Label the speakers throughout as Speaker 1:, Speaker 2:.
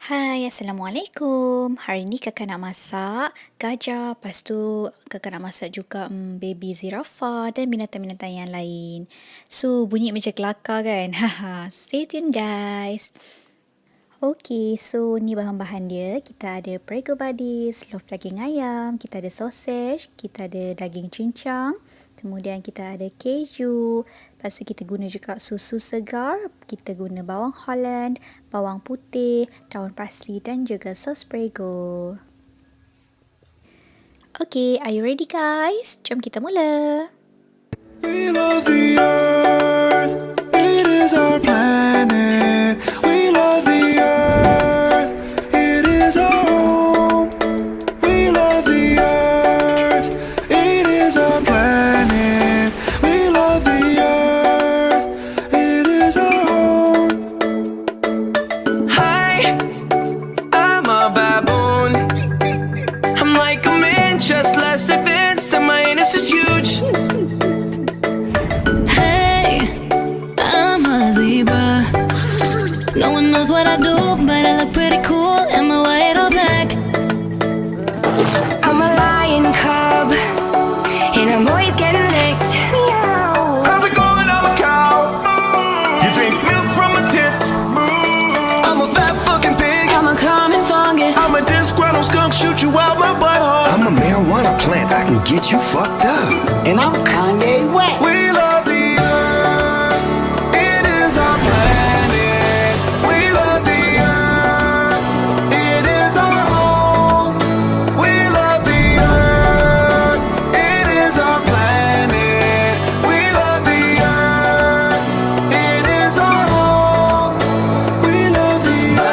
Speaker 1: Hai, Assalamualaikum. Hari ni kakak nak masak gajah. Lepas tu kakak nak masak juga baby zirafah dan binatang-binatang yang lain. So, bunyi macam kelakar kan? Haha, stay tune guys. Okey, so ni bahan-bahan dia. Kita ada prego badis, loaf daging ayam, kita ada sausage, kita ada daging cincang, kemudian kita ada keju. Lepas tu kita guna juga susu segar, kita guna bawang Holland, bawang putih, daun parsley dan juga sos prego. Okey, are you ready guys? Jom kita mula.
Speaker 2: We love the earth, it is our planet. We love the earth, it is our home. We love the earth, it is our planet. We love the earth, it is our home. Hi, I'm a baboon. I'm like a man, just less advanced, and my anus is huge.
Speaker 3: No one knows what I do, but I look pretty cool. Am I white or black?
Speaker 4: I'm a lion cub, and I'm always getting licked. Meow.
Speaker 2: How's it going? I'm a cow. You drink milk from my tits. I'm a fat fucking pig.
Speaker 4: I'm a common fungus.
Speaker 2: I'm a disgruntled skunk, shoot you out my butthole.
Speaker 5: I'm a marijuana plant, I can get you fucked up.
Speaker 6: And I'm Kanye West.
Speaker 2: We love the earth, it is our planet. We love the earth, it is our home. We love the earth, it is our planet. We love the earth, it is our home. We love the earth.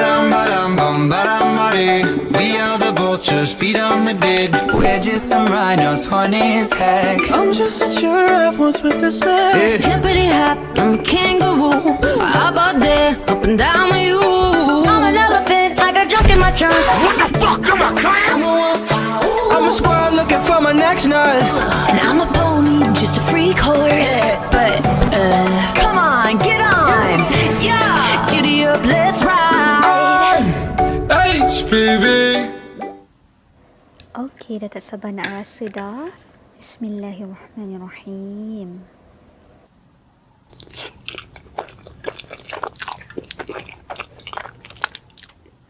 Speaker 6: We are the vultures, feet on the dead. We're just some rhinos, funny as heck.
Speaker 2: I'm just a giraffe once with a snack.
Speaker 3: Hippity hop, I'm a kangaroo. How about that? Up and down with you. I'm an elephant, I got junk in my trunk.
Speaker 2: What the fuck am I
Speaker 3: I'm a wolf,
Speaker 2: I'm a squirrel looking for my next nut.
Speaker 3: and I'm a pony, just a freak horse. But, come on, get on. Yeah, giddy up, let's ride.
Speaker 2: HPV.
Speaker 1: Okey, dah tak sabar nak rasa dah. Bismillahirrahmanirrahim.